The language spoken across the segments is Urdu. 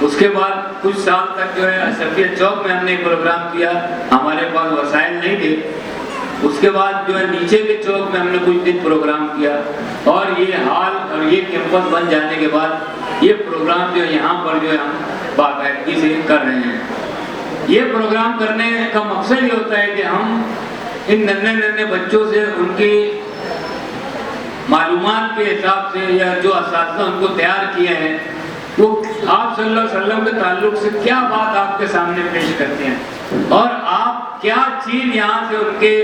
اس کے بعد کچھ سال تک جو ہے اشرفیہ چوک میں ہم نے پروگرام کیا، ہمارے پاس وسائل نہیں تھے۔ اس کے بعد جو ہے نیچے کے چوک میں ہم نے کچھ دن پروگرام کیا، اور یہ ہال اور یہ کیمپس بن جانے کے بعد یہ پروگرام جو یہاں پر جو ہے ہم باقاعدگی سے کر رہے ہیں۔ یہ پروگرام کرنے کا مقصد یہ ہوتا ہے کہ ہم ان ننھے بچوں سے ان کی معلومات کے حساب سے یا جو اساتذہ ان کو تیار کیے ہیں وہ آپ صلی اللہ علیہ وسلم کے تعلق سے کیا بات آپ کے سامنے پیش کرتے ہیں، اور آپ کیا چیز یہاں سے ان کے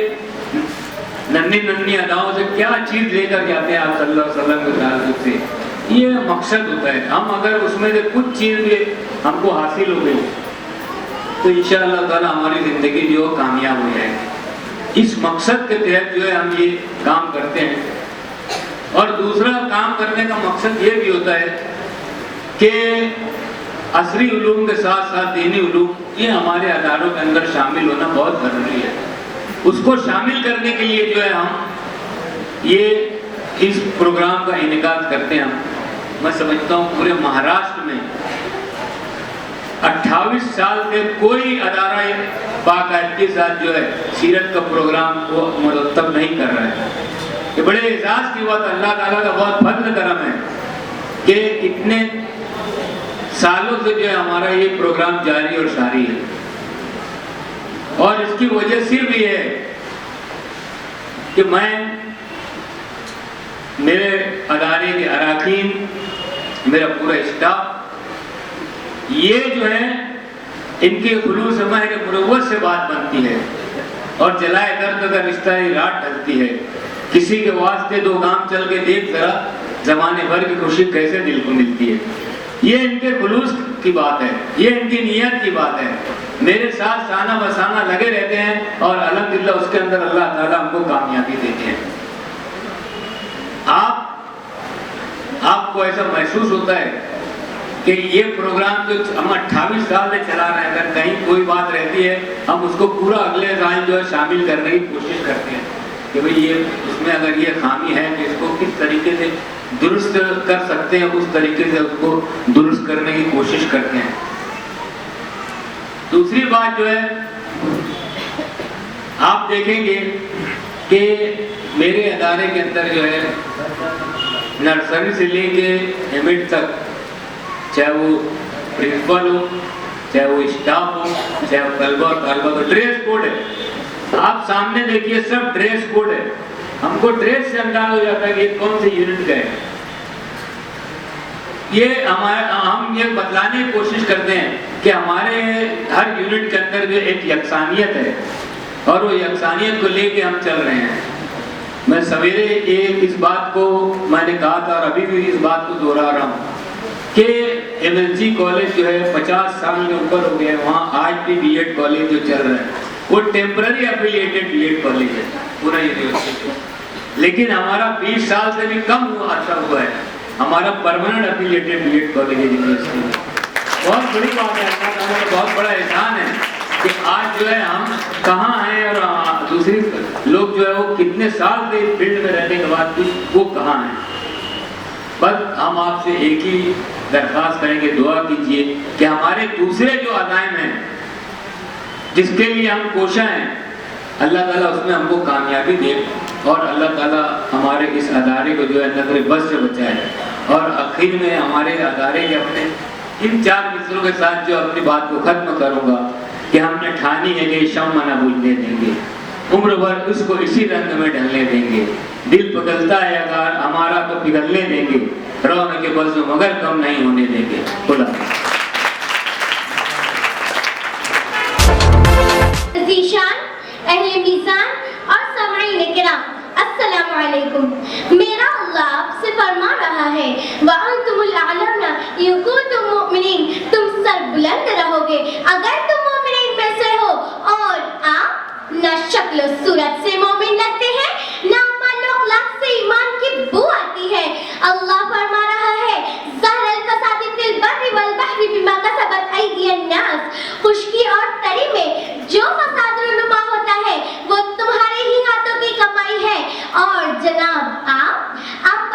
ننھی اداؤں سے کیا چیز لے کر جاتے ہیں آپ صلی اللہ علیہ وسلم کے تعلق سے۔ یہ مقصد ہوتا ہے۔ ہم اگر اس میں سے کچھ چیز بھی ہم کو حاصل ہو گئی تو انشاءاللہ تعالیٰ ہماری زندگی جو کامیاب ہو جائے گی۔ اس مقصد کے تحت جو ہے ہم یہ کام کرتے ہیں۔ اور دوسرا کام کرنے کا مقصد یہ بھی ہوتا ہے کہ عصری علوم کے ساتھ ساتھ دینی علوم یہ ہمارے اداروں کے اندر شامل ہونا بہت ضروری ہے۔ اس کو شامل کرنے کے لیے جو ہے ہم یہ اس پروگرام کا انعقاد کرتے ہیں۔ میں سمجھتا ہوں پورے مہاراشٹر میں 28 سال سے کوئی ادارہ باقاعدگی کے ساتھ جو ہے سیرت کا پروگرام وہ مرتب نہیں کر رہا ہے۔ یہ بڑے اعزاز کی بات، اللہ تعالیٰ کا بہت فضل کرم ہے کہ اتنے سالوں سے جو ہے ہمارا یہ پروگرام جاری اور ساری ہے۔ اور اس کی وجہ صرف یہ ہے کہ میں میرے ادارے کے اراکین، میرا پورا اسٹاف یہ جو ہے ان کے خلوص مہر مروت سے بات بنتی ہے، اور جلائے درد کا رشتہ رات ڈھلتی ہے۔ کسی کے واسطے دو گام چل کے دیکھ ذرا، زمانے بھر کی خوشی کیسے دل کو ملتی ہے۔ یہ ان کے خلوص کی بات ہے، یہ ان کی نیت کی بات ہے۔ میرے ساتھ سانہ بسانہ لگے رہتے ہیں، اور الحمدللہ اس کے اندر اللہ تعالیٰ ہم کو کامیابی دیتے ہیں۔ آپ کو ایسا محسوس ہوتا ہے کہ یہ پروگرام جو ہم 28 سال سے چلا رہے ہیں، اگر کہیں کوئی بات رہتی ہے ہم اس کو پورا اگلے سال جو ہے شامل کرنے کی کوشش کرتے ہیں کہ بھئی یہ اس میں اگر یہ خامی ہے کہ اس کو کس طریقے سے درست کر سکتے ہیں، اس طریقے سے اس کو درست کرنے کی کوشش کرتے ہیں۔ دوسری بات جو ہے آپ دیکھیں گے کہ میرے ادارے کے اندر جو ہے نرسری سے لے کے ایمڈ تک، چاہے وہ پرنسپل ہو، چاہے وہ اسٹاف ہو، چاہے وہ طلبہ اور طالبہ، تو ڈریس کوڈ ہے۔ آپ سامنے دیکھیے سب ڈریس کوڈ ہے۔ ہم کو ڈریس سے انداز ہو جاتا ہے کہ یہ کون سے یونٹ کا ہے۔ ہم یہ بتلانے کی کوشش کرتے ہیں کہ ہمارے ہر یونٹ کے اندر جو ایک یکسانیت ہے، اور وہ یکسانیت کو لے کے ہم چل رہے ہیں۔ میں سویرے اس بات کو میں نے کہا تھا، اور ابھی بھی اس بات کو دوہرا رہا ہوں کہ ایم ایل جی کالج جو ہے 50 سال کے اوپر ہو گیا ہے، وہاں آج بھی بی ایڈ کالج جو چل رہا ہے وہ temporary affiliated B Ed college ہے پورا یونیورسٹی، لیکن ہمارا 20 سال سے بھی کم عرصہ ہوا ہے ہمارا permanent affiliated B Ed college ہے یونیورسٹی میں۔ بہت بڑی بات ہے، اللہ تعالیٰ کا بہت بڑا احسان ہے کہ آج جو ہے ہم کہاں ہیں، اور دوسری لوگ جو ہے وہ کتنے سال سے اس فیلڈ میں رہنے کے بعد بھی وہ کہاں ہیں۔ بس ہم آپ سے ایک ہی درخواست کریں گے، دعا کیجئے کہ ہمارے دوسرے جو عزائم ہیں جس کے لیے ہم کوشاں ہیں، اللہ تعالیٰ اس میں ہم کو کامیابی دے، اور اللہ تعالیٰ ہمارے اس ادارے کو جو ہے نظر بد سے بچائے۔ اور آخر میں ہمارے ادارے کے اپنے ان 4 مصروں کے ساتھ جو اپنی بات کو ختم کروں گا کہ ہم نے ٹھانی ہے کہ شمع نہ بجھنے دیں گے، عمر بھر اس کو اسی رنگ میں ڈھلنے دیں گے، دل پگھلتا ہے اگر ہمارا تو پگھلنے دیں گے، رونق کے بزم مگر کم نہیں ہونے دیں گے۔ خدا ذیشان، اہل میزان اور سامعین کرام، السلام علیکم۔ میرا اللہ آپ سے فرما رہا ہے وَأَنْتُمُ الْأَعْلَوْنَ إِن كُنتُم مُؤْمِنِينَ، تم سر بلند رہو گے اگر تم مومنین میں سے ہو، اور آپ نہ شکل و صورت سے مومن لگتے ہیں، نہ عمل و اخلاق سے ایمان کی بو آتی ہے۔ اللہ فرما رہا ہے ظَهَرَ الْفَسَادُ فِي الْبَرِّ وَالْبَحْرِ بِمَا كَسَبَتْ أَيْدِيَ النَّاسِ، خشکی اور تری میں جو فساد رونما ہوتا ہے وہ تمہارے ہی ہاتھوں کی کمائی ہے، اور جناب آپ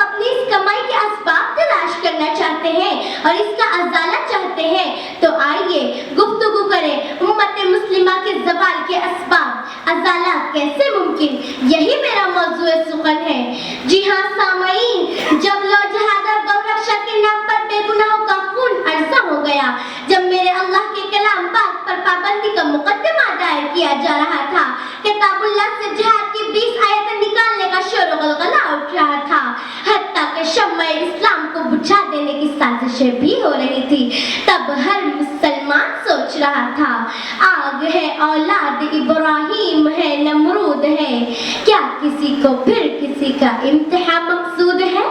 اپنی اس کمائی کے اسباب تلاش کرنا چاہتے ہیں اور اس کا ازالہ چاہتے کرتے ہیں تو آئیے گفتگو کریں امت مسلمہ کے زوال کے اسباب ازالات کیسے ممکن، یہی میرا موضوع سخن ہے۔ جی ہاں سامعین، جب لو جہاد اور گو رکشا کے نام پر بے گناہوں کا خون عرضہ ہو گیا، جب میرے اللہ کے کلام پاک پر پابندی کا مقدمہ دائر کیا جا رہا تھا، کتاب اللہ سے جہاد کی 20 آیتیں نکالنے کا شور و غلغلہ اٹھ رہا تھا، حتیٰ کہ شمع اسلام کو بجھا دینے کی سازشیں بھی ہو رہی تھی، تب ہر مسلمان سوچ رہا تھا آگ ہے اولاد ابراہیم ہے نمرود ہے، کیا کسی کو پھر کسی کا امتحان مقصود ہے؟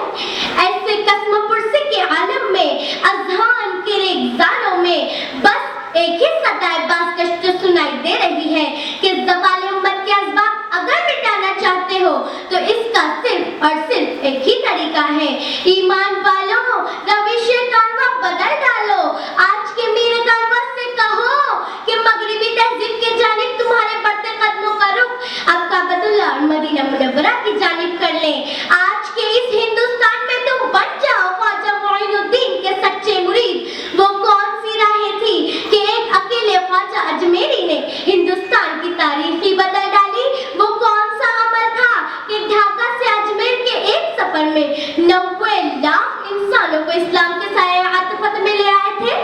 ایسے قسم پرسی کے عالم میں، اذہان کے ریگزاروں میں بس ایک ہی صدائے باز کشت سنائی دے رہی ہے کہ زوال امت کے اسباب اگر مٹانا چاہتے ہو تو اس کا صرف اور صرف ایک ہی طریقہ ہے۔ ایمان والوں، روش کارواں بدل ڈالو، آج کے میر کارواں سے کہو کہ مغربی تہذیب کی جانب تمہارے بڑھتے قدموں کا رخ اب کعبۃ اللہ اور مدینہ منورہ کی جانب کر لیں۔ آج کے اس ہندوستان میں تم بن جاؤ خواجہ معین الدین کے سچے مرید۔ وہ کون سی راہیں تھی کہ ایک اکیلے خواجہ اجمیری نے ہندوستان کی تاریخ ہی بدل ڈالی؟ وہ کون سا عمل تھا کہ ڈھاکہ سے اجمیر کے ایک سفر میں 90 لاکھ انسانوں کو اسلام کے سایہ عاطفت میں لے آئے تھے؟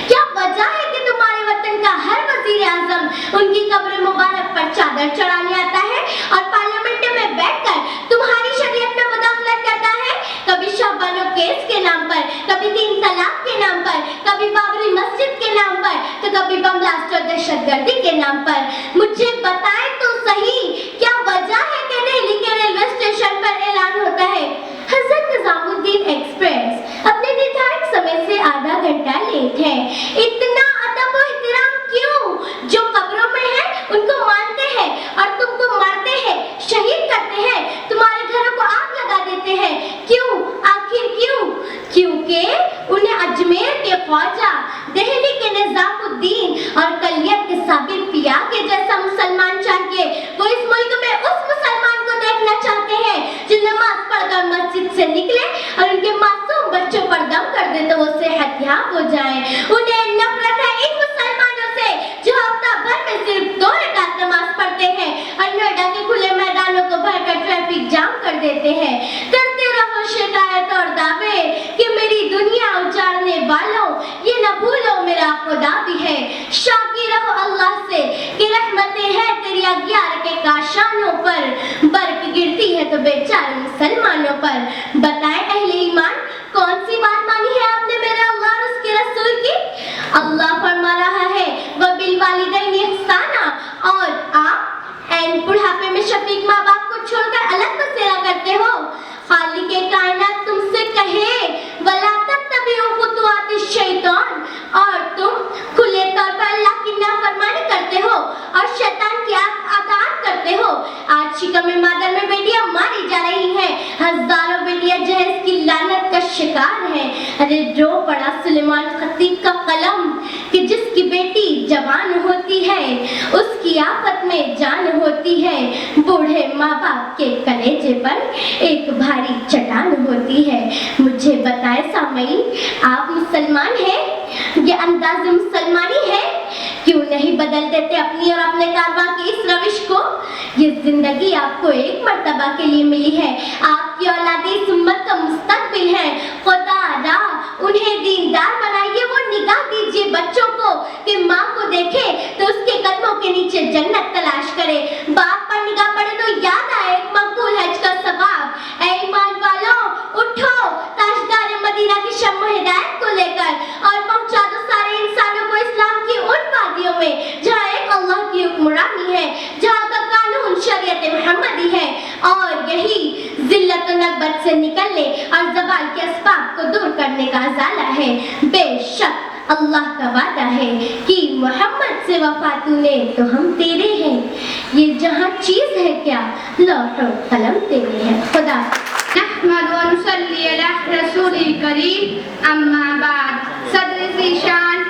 کیا وجہ ہے کہ تمہارے وطن کا ہر وزیر اعظم ان کی قبر مبارک پر چادر چڑھانے آتا ہے اور پارلیمنٹ میں بیٹھ کر تمہاری شریعت میں مداخلت کرتا ہے؟ کبھی شہبانو کیس کے نام پر، کبھی 3 طلاق کے نام پر، کبھی بابری مسجد کے نام پر، تو کبھی بم بلاسٹ اور دہشت گردی کے نام پر۔ مجھے بتائیں تو صحیح، کیا وجہ ہے کہ دہلی کے ریلوے اسٹیشن پر اعلان ہوتا ہے حضرت نظام الدین ایکسپریس اپنے نردھارت سمے سے آدھا گھنٹہ لیٹ ہے؟ اتنا ادب و احترام کیوں؟ جو قبروں میں ہیں ان کو مانتے ہیں اور تم کو مارتے ہیں، شہید کرتے ہیں، تمہارے گھروں کو آگ لگا دیتے ہیں، کیوں؟ آخر کیوں؟ کیونکہ انہیں اجمیر کے خواجہ، دہلی کے نظام الدین اور کلیت کے صابر پیا کے جیسا مسلمان چاہیے۔ وہ اس ملک میں اس مسلمان کو دیکھنا چاہتے ہیں جو نماز پڑھ کر مسجد سے نکلے اور ان کے معصوم بچوں پر دم کر دے تو وہ صحت یاب ہو جائیں۔ انہیں نفرت ہے ان مسلمانوں سے جو ہفتہ بھر میں صرف 2 رکعت نماز پڑھتے ہیں اور نوئیڈا کے کھلے میدانوں کو بھر کر ٹریفک جام کر دیتے ہیں۔ کرتے رہو شکایت اور دعوے کہ میری دنیا اجاڑنے والوں یہ نہ بھولو میرا خدا بھی ہے۔ شاکی رہو اللہ سے کہ رحمتیں ہیں تیری اغیار کے کاشانوں پر، برق گرتی ہے تو بیچارے مسلمانوں پر۔ بتائیں اہل ایمان، کون سی بات مانی ہے آپ نے میرے اللہ اور اس کے رسول کی؟ اللہ فرما رہا ہے وَبِالْوَالِدَيْنِ إِحْسَانًا، اور آپ این بڑھاپے میں شفیق ماں باپ کو چھوڑ کر الگ بسیرا کرتے ہو۔ خالق کائنات تم سے کہے وَلَا تَتَّبِعُوا خُطُوَاتِ الشَّيْطَانِ، اور تم کھلے طور پر اللہ کی نافرمانی کرتے ہو اور شیطان کی اطاعت کرتے ہو۔ آج شکم مادر میں بیٹیاں ماری جا رہی ہیں، ہزاروں بیٹیاں جہیز کی لعنت کا شکار ہیں۔ ارے رو پڑا سلیمان خطیب کا قلم کہ جس کی بیٹی جوان ہوتی ہے اس کی آفت میں جان ہوتی ہے، بوڑھے ماں باپ کے کلیجے پر ایک بھاری چٹان ہوتی ہے۔ مجھے بتائے سامعین، آپ مسلمان ہیں؟ یہ انداز مسلمانی ہے؟ کیوں نہیں بدل دیتے اپنی اور اپنے کارواں کی اس روش کو؟ یہ زندگی آپ کو ایک مرتبہ کے لیے ملی ہے، آپ کی اولاد اس امت کا مستقبل ہے۔ خدا را انہیں دیندار بنائیے، وہ نگاہ دیجیے بچوں کو کہ ماں کو دیکھے تو اس کے قدموں کے نیچے جنت تلاش کرے، باپ پر نگاہ پڑے تو یاد آئے ایک مقبول حج کا ثواب۔ اے ایمان والوں، اٹھو تاجدار مدینہ کی شمع ہدایت کو لے کر اور پہنچا دو سارے انسانوں کو اسلام کی ان وادیوں میں جہاں ایک اللہ کی حکمرانی ہے، جہاں کا قانون شریعت محمدی ہے، اور یہی ذلت و نکبت سے نکلنے اور زوال کے اسباب کو دور کرنے کا ازالہ ہے۔ بے شک اللہ کا وعدہ ہے کہ محمد سے وفا تو لے تو ہم تیرے ہیں، یہ جہاں چیز ہے کیا لوح و قلم تیرے ہیں۔ خدا نحمد و نصلی علی رسول کریم، اما بعد۔ صدر ذی شان